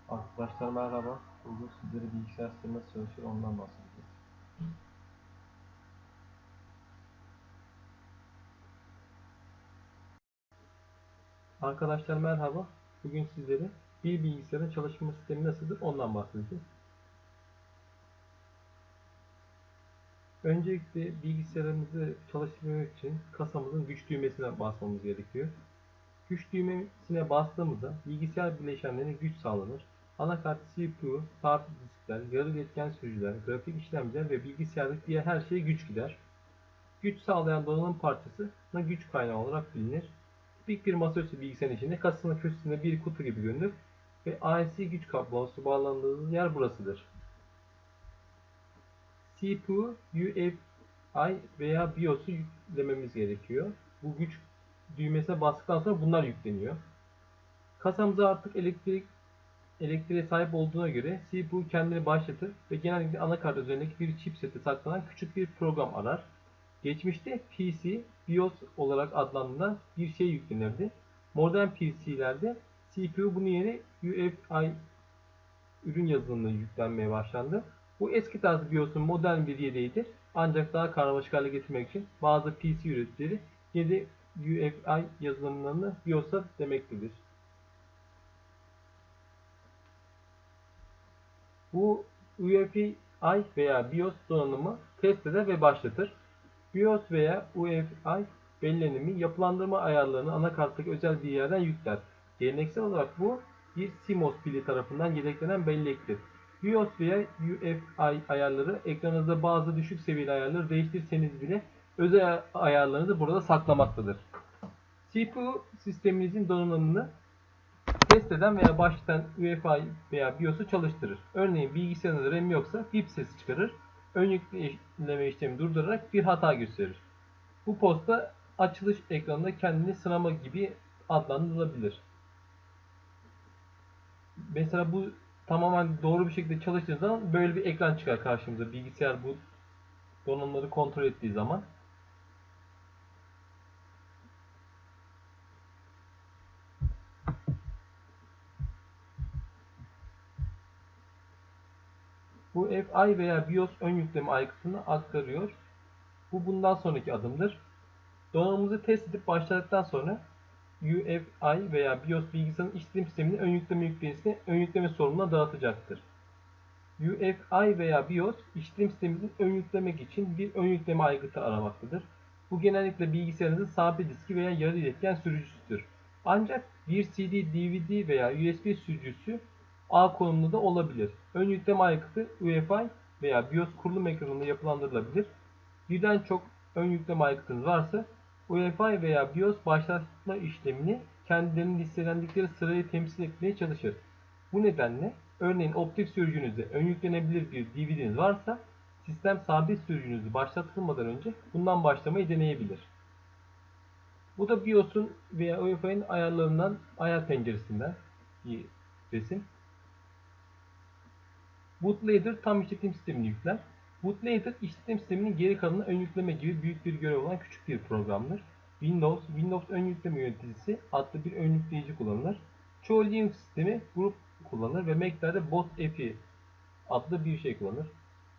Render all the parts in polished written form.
Arkadaşlar merhaba. Bugün sizlere bilgisayar sistemi nasıl çalışır ondan bahsedeceğiz. Arkadaşlar merhaba. Bugün sizlere bir bilgisayarın çalışma sistemi nasıldır ondan bahsedeceğiz. Öncelikle bilgisayarımızı çalıştırmak için kasamızın güç düğmesine basmamız gerekiyor. Güç düğmesine bastığımızda bilgisayar bileşenlerine güç sağlanır. Anakart, CPU, hard diskler, yarı iletken sürücüler, grafik işlemciler ve bilgisayardaki diğer her şeye güç gider. Güç sağlayan donanım parçasına güç kaynağı olarak bilinir. Tipik bir masaüstü bilgisayarın içinde kasanın köşesinde bir kutu gibi görünür ve AC güç kablosu bağlandığı yer burasıdır. CPU, UEFI veya BIOS'u yüklememiz gerekiyor. Bu güç düğmesine bastıktan sonra bunlar yükleniyor. Kasamıza artık elektriğe sahip olduğuna göre CPU kendini başlatır ve genellikle anakart üzerindeki bir chipsette saklanan küçük bir program arar. Geçmişte PC, BIOS olarak adlandırılan bir şey yüklenirdi. Modern PC'lerde CPU bunun yerine UEFI ürün yazılımına yüklenmeye başlandı. Bu eski tarz BIOS'un modern bir yedeğidir. Ancak daha karmaşık hale getirmek için bazı PC üreticileri yedek UEFI yazılımlarını BIOS'a demektedir. Bu UEFI veya BIOS donanımı test eder ve başlatır. BIOS veya UEFI bellenimi yapılandırma ayarlarını anakarttaki özel bir yerden yükler. Geleneksel olarak bu bir CMOS pili tarafından yedeklenen bellektir. BIOS veya UEFI ayarları ekranınızda bazı düşük seviyeli ayarları değiştirseniz bile özel ayarlarınızı burada saklamaktadır. CPU sisteminizin donanımını test eden veya başlatan UEFI veya BIOS'u çalıştırır. Örneğin bilgisayarınızda RAM yoksa bip sesi çıkarır. Ön yükleme işlemi durdurarak bir hata gösterir. Bu posta açılış ekranında kendini sınama gibi adlandırılabilir. Mesela bu tamamen doğru bir şekilde çalıştığı zaman böyle bir ekran çıkar karşımıza. Bilgisayar bu donanımları kontrol ettiği zaman. Bu FI veya BIOS ön yükleme aygıtını aktarıyor. Bu bundan sonraki adımdır. Donanımımızı test edip başladıktan sonra UEFI veya BIOS bilgisayarın işletim sistemini ön yükleme sorumluluğuna dağıtacaktır. UEFI veya BIOS işletim sistemimizin ön yüklemek için bir ön yükleme aygıtı aramaktadır. Bu genellikle bilgisayarınızın sabit diski veya yarı iletken sürücüsüdür. Ancak bir CD, DVD veya USB sürücüsü A konumunda da olabilir. Ön yükleme aygıtı UEFI veya BIOS kurulum ekranında yapılandırılabilir. Birden çok ön yükleme aygıtınız varsa UEFI veya BIOS başlatma işlemini kendilerinin listelendikleri sırayı temsil etmeye çalışır. Bu nedenle örneğin optik sürücünüzde ön yüklenebilir bir DVD'niz varsa sistem sabit sürücünüzü başlatılmadan önce bundan başlamayı deneyebilir. Bu da BIOS'un veya UEFI'nin ayarlarından ayar penceresinden bir resim. Bootloader tam işletim sistemini yükler. Bootloader işletim sisteminin geri kalanını ön yükleme gibi büyük bir görev olan küçük bir programdır. Windows ön yükleme yöneticisi adlı bir ön yükleyici kullanılır. Çoğu Linux sistemi grup kullanır ve Mac'lerde BOTFI adlı bir şey kullanır.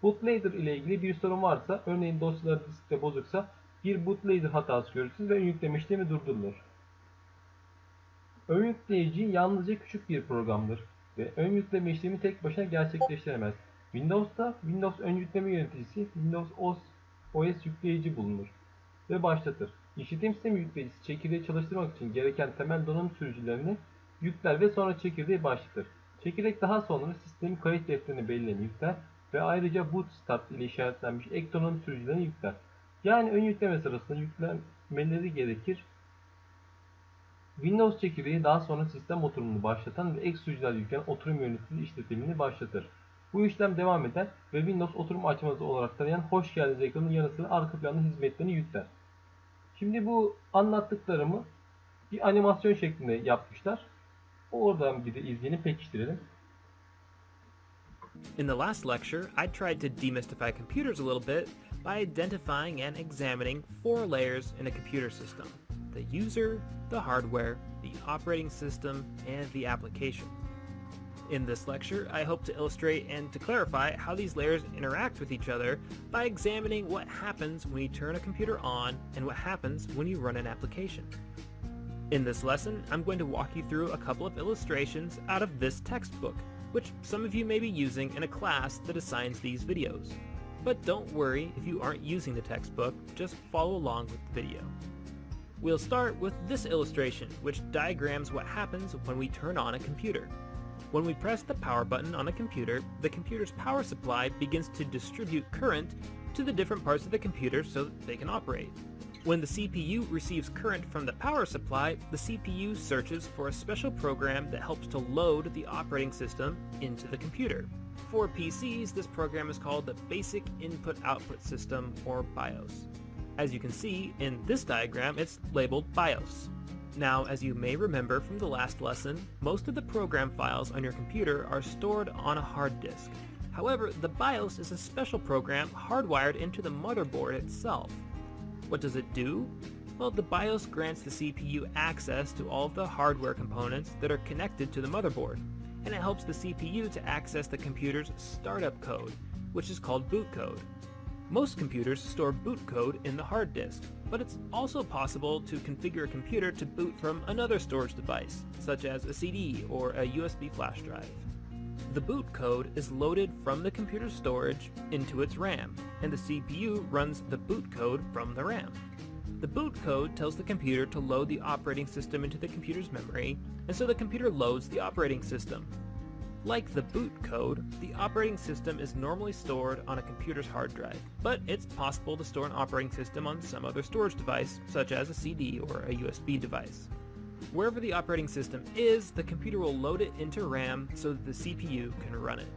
Bootloader ile ilgili bir sorun varsa, örneğin dosyalar diskte bozuksa bir bootloader hatası görürsünüz ve ön yükleme işlemi durdurulur. Ön yükleyici yalnızca küçük bir programdır ve ön yükleme işlemi tek başına gerçekleştiremez. Windows'ta Windows ön yükleme yöneticisi Windows OS yükleyici bulunur ve başlatır. İşletim sistemi yükleyicisi çekirdeği çalıştırmak için gereken temel donanım sürücülerini yükler ve sonra çekirdeği başlatır. Çekirdek daha sonra sistemin kayıt defterini belirleyeni yükler ve ayrıca boot start ile işaretlenmiş ek donanım sürücülerini yükler. Yani ön yükleme sırasında yüklenmeleri gerekir. Windows çekirdeği daha sonra sistem oturumunu başlatan ve ek sürücüler yüklenen oturum yöneticisi işletimini başlatır. Bu işlem devam eder ve Windows oturum açması olarak tanıyan hoş geldiniz ekranının yanı sıra arka planda hizmetlerini yükler. Şimdi bu anlattıklarımı bir animasyon şeklinde yapmışlar. Oradan bir de izleyelim, pekiştirelim. In the last lecture, I tried to demystify computers a little bit by identifying and examining four layers in a computer system: the user, the hardware, the operating system, and the application. In this lecture, I hope to illustrate and to clarify how these layers interact with each other by examining what happens when you turn a computer on and what happens when you run an application. In this lesson, I'm going to walk you through a couple of illustrations out of this textbook, which some of you may be using in a class that assigns these videos. But don't worry if you aren't using the textbook, just follow along with the video. We'll start with this illustration, which diagrams what happens when we turn on a computer. When we press the power button on a computer, the computer's power supply begins to distribute current to the different parts of the computer so that they can operate. When the CPU receives current from the power supply, the CPU searches for a special program that helps to load the operating system into the computer. For PCs, this program is called the Basic Input-Output System, or BIOS. As you can see in this diagram, it's labeled BIOS. Now, as you may remember from the last lesson, most of the program files on your computer are stored on a hard disk. However, the BIOS is a special program hardwired into the motherboard itself. What does it do? Well, the BIOS grants the CPU access to all of the hardware components that are connected to the motherboard, and it helps the CPU to access the computer's startup code, which is called boot code. Most computers store boot code in the hard disk, but it's also possible to configure a computer to boot from another storage device, such as a CD or a USB flash drive. The boot code is loaded from the computer's storage into its RAM, and the CPU runs the boot code from the RAM. The boot code tells the computer to load the operating system into the computer's memory, and so the computer loads the operating system. Like the boot code, the operating system is normally stored on a computer's hard drive, but it's possible to store an operating system on some other storage device, such as a CD or a USB device. Wherever the operating system is, the computer will load it into RAM so that the CPU can run it.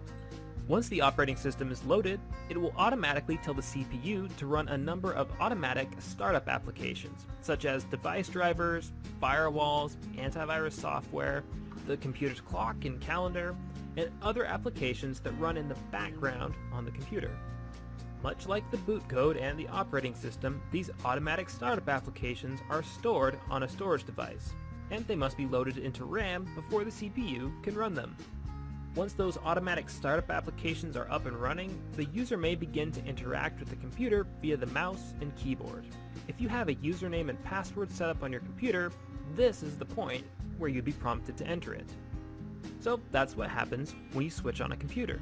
Once the operating system is loaded, it will automatically tell the CPU to run a number of automatic startup applications, such as device drivers, firewalls, antivirus software, the computer's clock and calendar, and other applications that run in the background on the computer. Much like the boot code and the operating system, these automatic startup applications are stored on a storage device, and they must be loaded into RAM before the CPU can run them. Once those automatic startup applications are up and running, the user may begin to interact with the computer via the mouse and keyboard. If you have a username and password set up on your computer, this is the point where you'd be prompted to enter it. So that's what happens when you switch on a computer.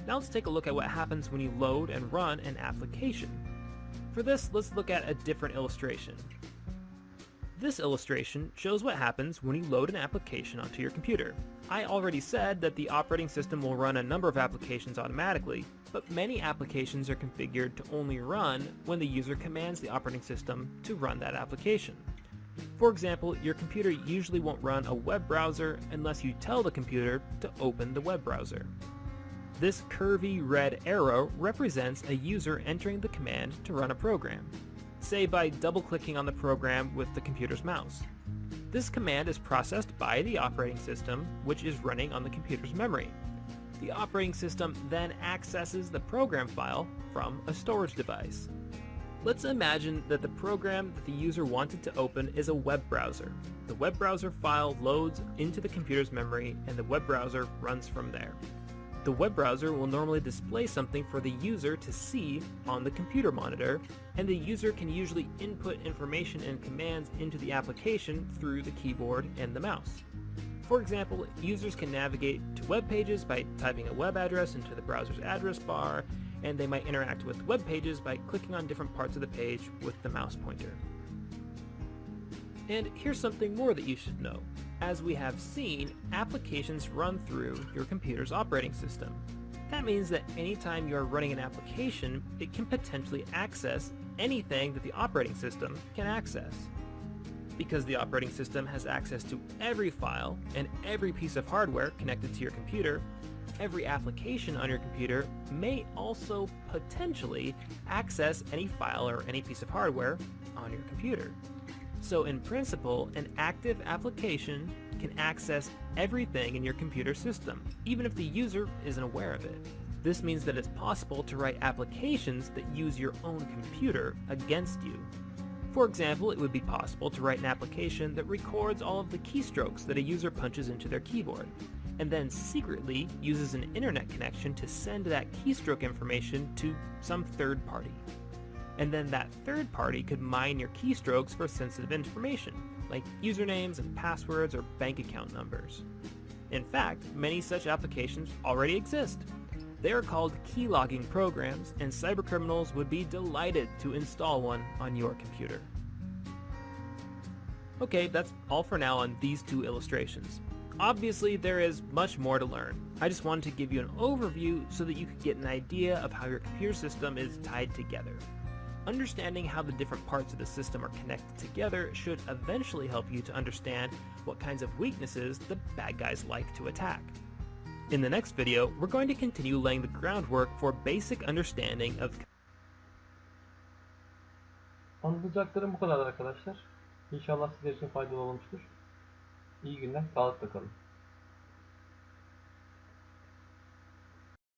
Now let's take a look at what happens when you load and run an application. For this, let's look at a different illustration. This illustration shows what happens when you load an application onto your computer. I already said that the operating system will run a number of applications automatically, but many applications are configured to only run when the user commands the operating system to run that application. For example, your computer usually won't run a web browser unless you tell the computer to open the web browser. This curvy red arrow represents a user entering the command to run a program, say by double-clicking on the program with the computer's mouse. This command is processed by the operating system, which is running on the computer's memory. The operating system then accesses the program file from a storage device. Let's imagine that the program that the user wanted to open is a web browser. The web browser file loads into the computer's memory, and the web browser runs from there. The web browser will normally display something for the user to see on the computer monitor, and the user can usually input information and commands into the application through the keyboard and the mouse. For example, users can navigate to web pages by typing a web address into the browser's address bar, and they might interact with web pages by clicking on different parts of the page with the mouse pointer. And here's something more that you should know. As we have seen, applications run through your computer's operating system. That means that anytime you are running an application, it can potentially access anything that the operating system can access. Because the operating system has access to every file and every piece of hardware connected to your computer, every application on your computer may also potentially access any file or any piece of hardware on your computer. So in principle, an active application can access everything in your computer system, even if the user isn't aware of it. This means that it's possible to write applications that use your own computer against you. For example, it would be possible to write an application that records all of the keystrokes that a user punches into their keyboard, and then secretly uses an internet connection to send that keystroke information to some third party. And then that third party could mine your keystrokes for sensitive information, like usernames and passwords or bank account numbers. In fact, many such applications already exist. They are called keylogging programs, and cybercriminals would be delighted to install one on your computer. Okay, that's all for now on these two illustrations. Obviously, there is much more to learn. I just wanted to give you an overview so that you could get an idea of how your computer system is tied together. Understanding how the different parts of the system are connected together should eventually help you to understand what kinds of weaknesses the bad guys like to attack. In the next video, we're going to continue laying the groundwork for basic understanding of... Anlatacaklarım bu kadar arkadaşlar. İnşallah sizler için faydalı olmuştur. İyi günler, sağlıkla kalın.